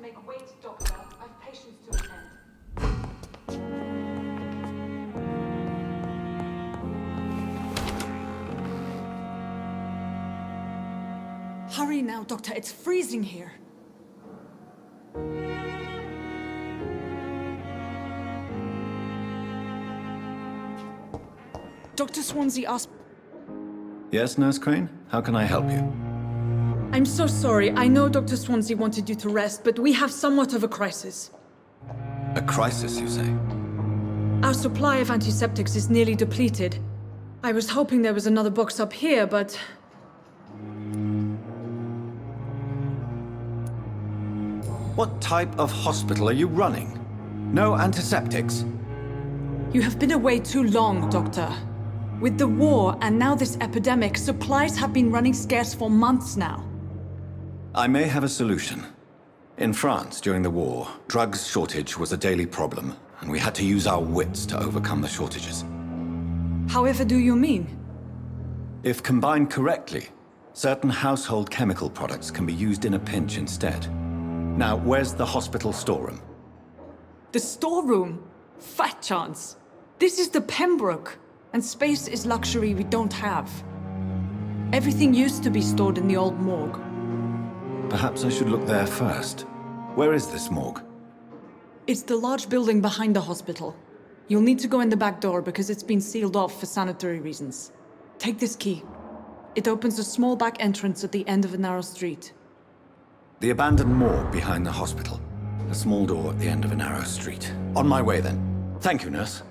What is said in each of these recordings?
make wait, Doctor. I've patients to attend. Hurry now, Doctor. It's freezing here. Dr. Swansea asked... Yes, Nurse Crane? How can I help you? I'm so sorry. I know Dr. Swansea wanted you to rest, but we have somewhat of a crisis. A crisis, you say? Our supply of antiseptics is nearly depleted. I was hoping there was another box up here, but... What type of hospital are you running? No antiseptics? You have been away too long, Doctor. With the war and now this epidemic, supplies have been running scarce for months now. I may have a solution. In France, during the war, drugs shortage was a daily problem, and we had to use our wits to overcome the shortages. However do you mean? If combined correctly, certain household chemical products can be used in a pinch instead. Now, where's the hospital storeroom? The storeroom? Fat chance. This is the Pembroke, and space is luxury we don't have. Everything used to be stored in the old morgue. Perhaps I should look there first. Where is this morgue? It's the large building behind the hospital. You'll need to go in the back door because it's been sealed off for sanitary reasons. Take this key. It opens a small back entrance at the end of a narrow street. The abandoned morgue behind the hospital. A small door at the end of a narrow street. On my way then. Thank you, nurse.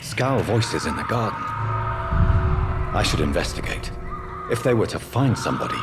Scowl voices in the garden. I should investigate. If they were to find somebody...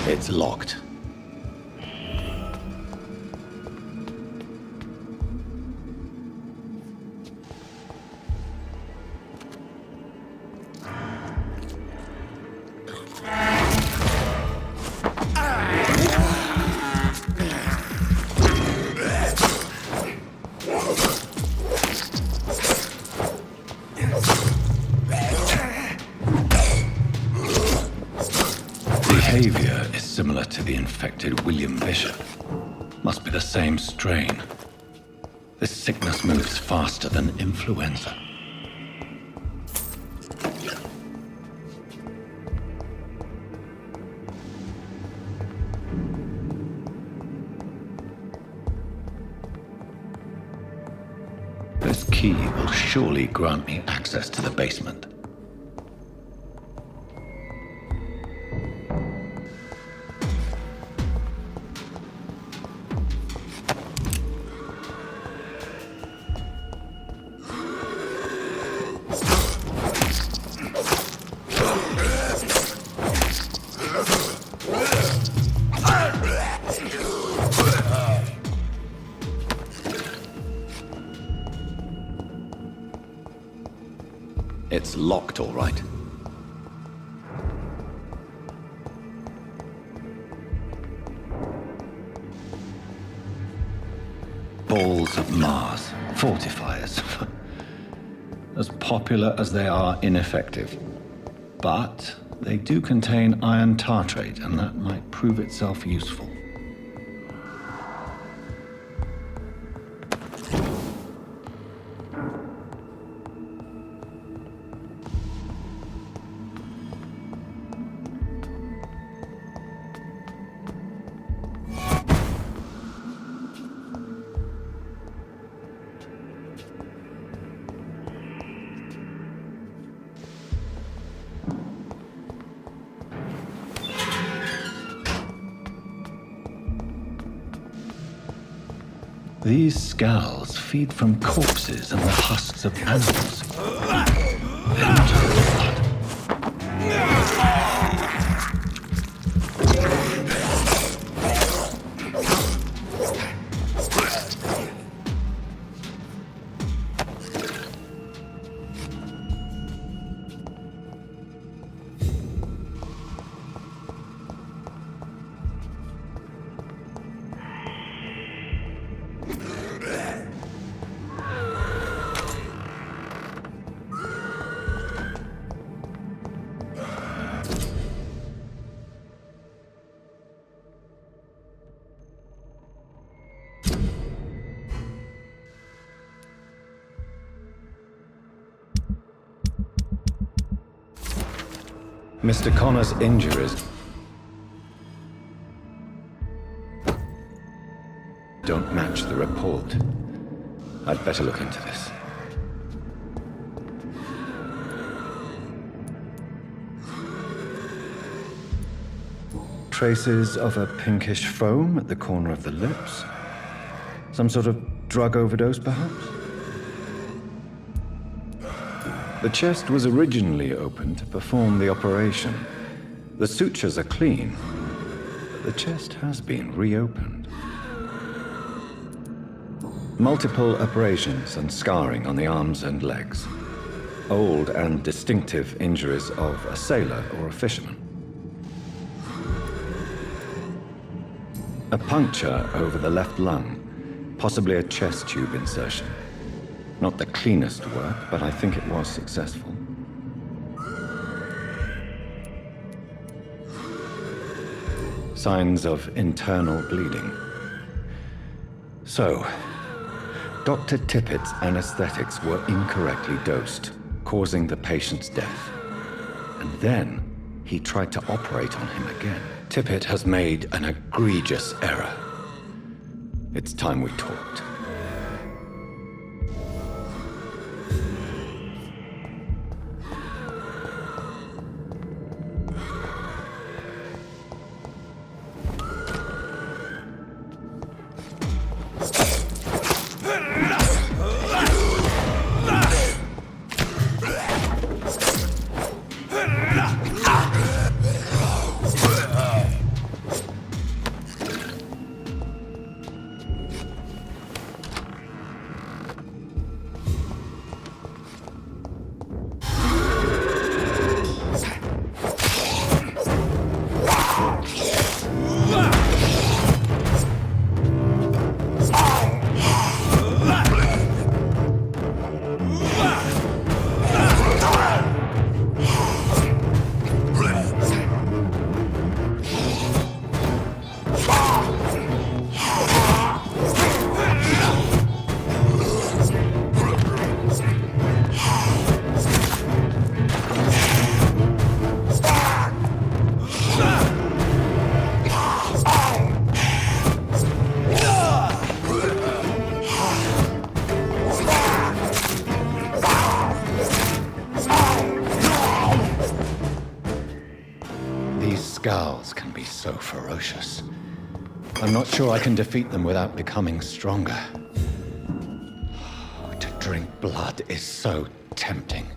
It's locked. Behavior is similar to the infected William Bishop. Must be the same strain. This sickness moves faster than influenza. key will surely grant me access to the basement. It's locked, all right. Balls of Mars, fortifiers. As popular as they are ineffective. But they do contain iron tartrate, and that might prove itself useful. These scowls feed from corpses and the husks of animals. Mr. Connor's injuries don't match the report. I'd better look into this. Traces of a pinkish foam at the corner of the lips. Some sort of drug overdose, perhaps? The chest was originally opened to perform the operation. The sutures are clean, but the chest has been reopened. Multiple abrasions and scarring on the arms and legs. Old and distinctive injuries of a sailor or a fisherman. A puncture over the left lung, possibly a chest tube insertion. Not the cleanest work, but I think it was successful. Signs of internal bleeding. So, Dr. Tippett's anesthetics were incorrectly dosed, causing the patient's death. And then, he tried to operate on him again. Tippett has made an egregious error. It's time we talked. ferocious. I'm not sure I can defeat them without becoming stronger. To drink blood is so tempting.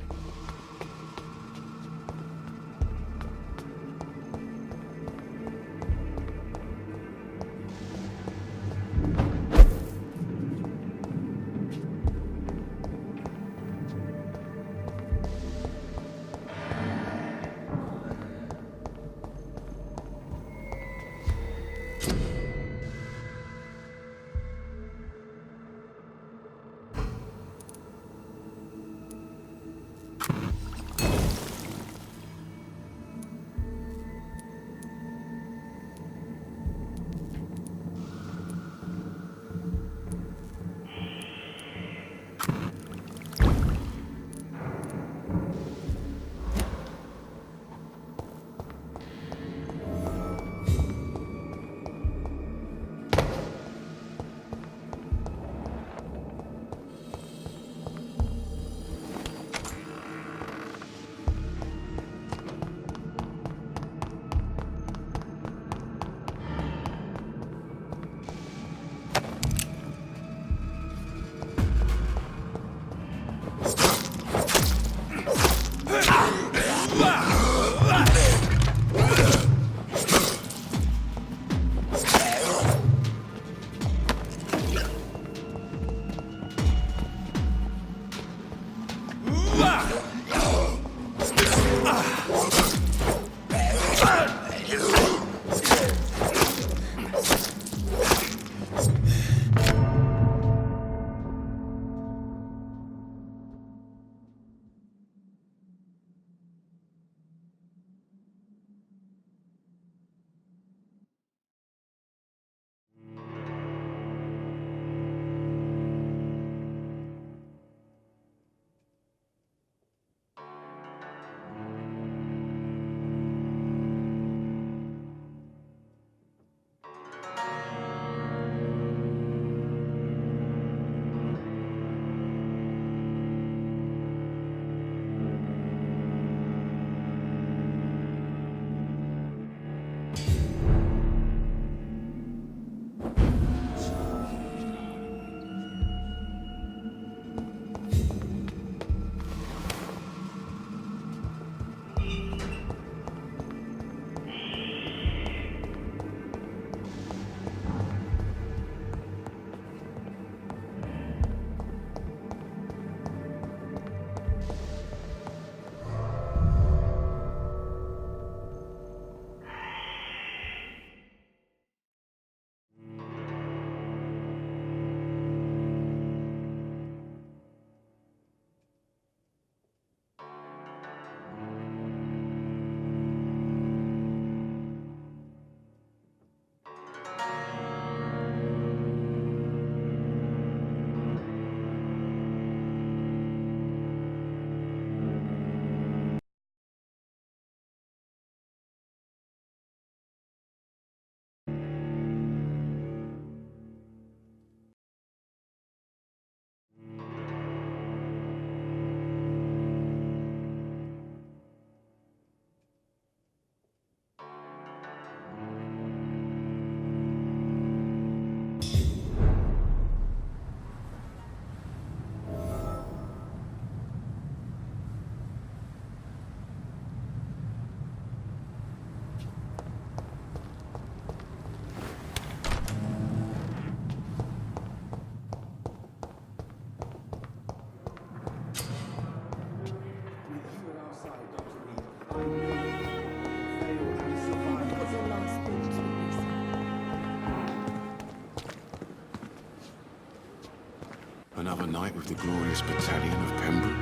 Another night with the glorious battalion of Pembroke.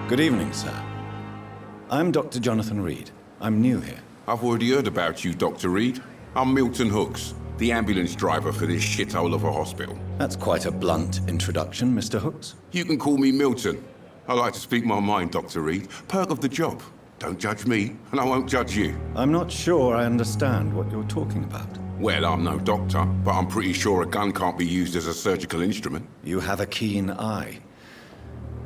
Good evening, sir. I'm Dr. Jonathan Reed. I'm new here. I've already heard about you, Dr. Reed. I'm Milton Hooks, the ambulance driver for this shithole of a hospital. That's quite a blunt introduction, Mr. Hooks. You can call me Milton. I like to speak my mind, Dr. Reed. Perk of the job. Don't judge me, and I won't judge you. I'm not sure I understand what you're talking about. Well, I'm no doctor, but I'm pretty sure a gun can't be used as a surgical instrument. You have a keen eye.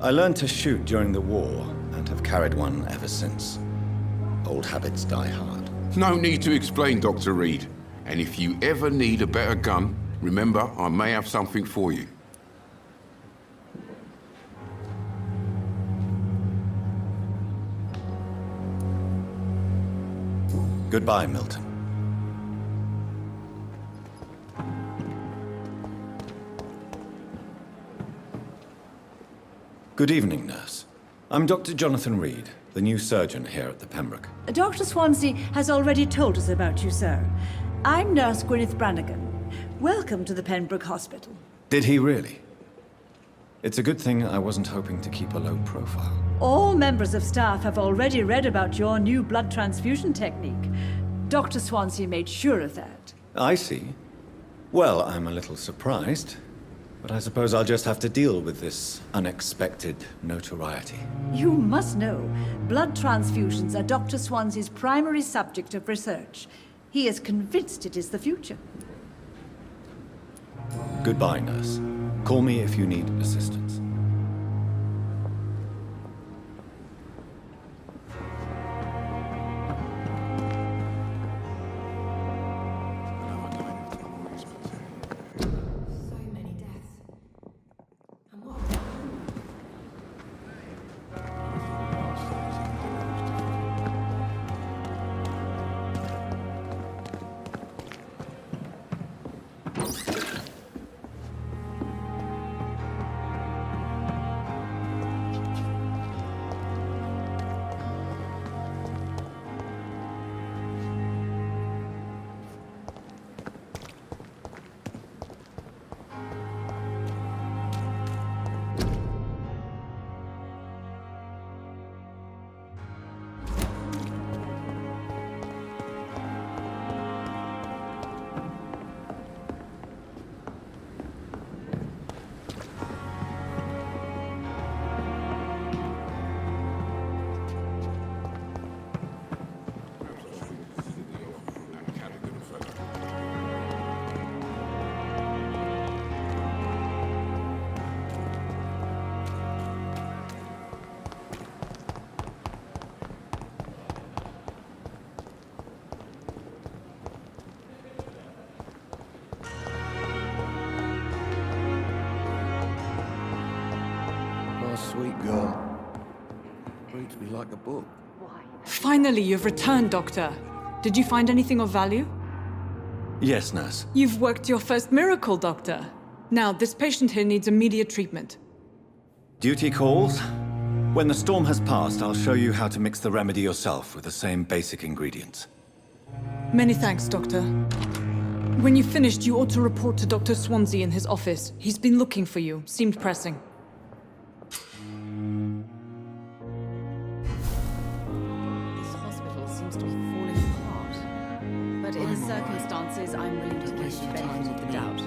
I learned to shoot during the war, and have carried one ever since. Old habits die hard. No need to explain, Dr. Reed. And if you ever need a better gun, remember, I may have something for you. Goodbye, Milton. Good evening, nurse. I'm Dr. Jonathan Reed, the new surgeon here at the Pembroke. Dr. Swansea has already told us about you, sir. I'm Nurse Gwyneth Brannigan. Welcome to the Pembroke Hospital. Did he really? It's a good thing I wasn't hoping to keep a low profile. All members of staff have already read about your new blood transfusion technique. Dr. Swansea made sure of that. I see. Well, I'm a little surprised, but I suppose I'll just have to deal with this unexpected notoriety. You must know, blood transfusions are Dr. Swansea's primary subject of research. He is convinced it is the future. Goodbye, nurse. Call me if you need assistance. So many deaths. And what? Sweet girl. Reads me like a book. Finally, you've returned, Doctor. Did you find anything of value? Yes, nurse. You've worked your first miracle, Doctor. Now, this patient here needs immediate treatment. Duty calls. When the storm has passed, I'll show you how to mix the remedy yourself with the same basic ingredients. Many thanks, Doctor. When you've finished, you ought to report to Dr. Swansea in his office. He's been looking for you. Seemed pressing. This hospital seems to be falling apart. But in the circumstances, I'm willing to give you benefit of the doubt.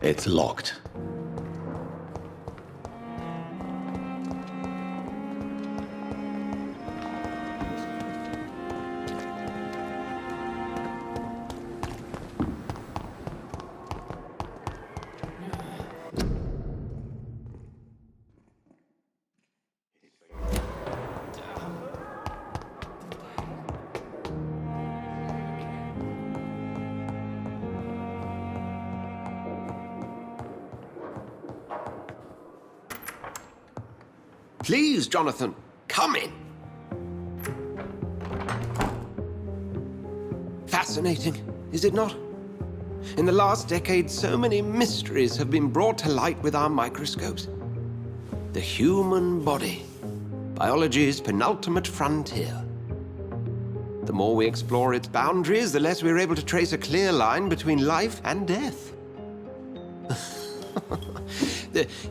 It's locked. Please, Jonathan, come in. Fascinating, is it not? In the last decade, so many mysteries have been brought to light with our microscopes. The human body, biology's penultimate frontier. The more we explore its boundaries, the less we're able to trace a clear line between life and death.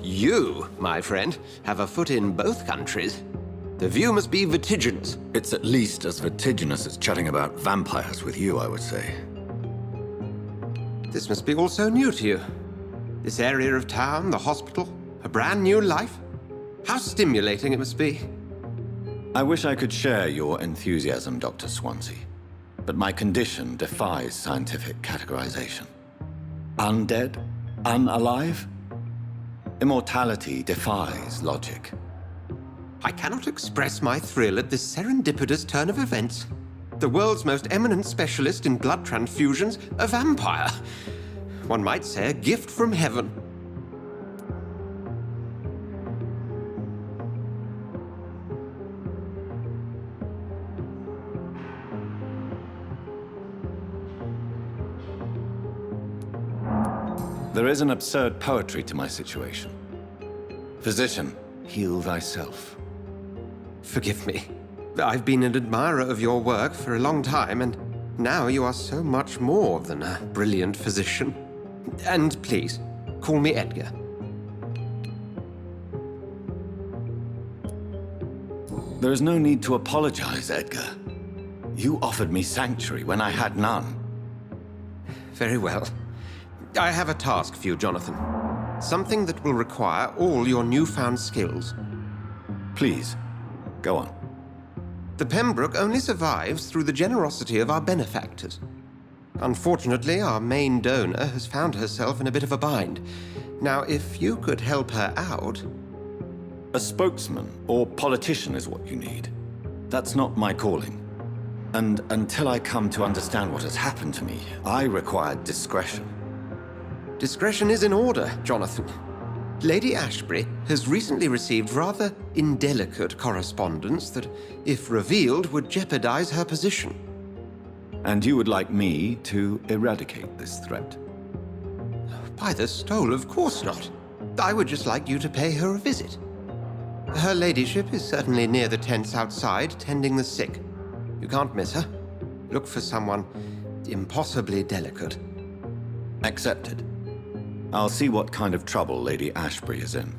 You, my friend, have a foot in both countries. The view must be vertiginous. It's at least as vertiginous as chatting about vampires with you, I would say. This must be all so new to you. This area of town, the hospital, a brand new life. How stimulating it must be. I wish I could share your enthusiasm, Dr. Swansea, but my condition defies scientific categorization. Undead? Unalive? Immortality defies logic. I cannot express my thrill at this serendipitous turn of events. The world's most eminent specialist in blood transfusions, a vampire. One might say a gift from heaven. There is an absurd poetry to my situation. Physician, heal thyself. Forgive me. I've been an admirer of your work for a long time, and now you are so much more than a brilliant physician. And please, call me Edgar. There is no need to apologize, Edgar. You offered me sanctuary when I had none. Very well. I have a task for you, Jonathan. Something that will require all your newfound skills. Please, go on. The Pembroke only survives through the generosity of our benefactors. Unfortunately, our main donor has found herself in a bit of a bind. Now, if you could help her out... A spokesman or politician is what you need. That's not my calling. And until I come to understand what has happened to me, I require discretion. Discretion is in order, Jonathan. Lady Ashbury has recently received rather indelicate correspondence that, if revealed, would jeopardize her position. And you would like me to eradicate this threat? By the stole, of course not. I would just like you to pay her a visit. Her ladyship is certainly near the tents outside, tending the sick. You can't miss her. Look for someone impossibly delicate. Accepted. I'll see what kind of trouble Lady Ashbury is in.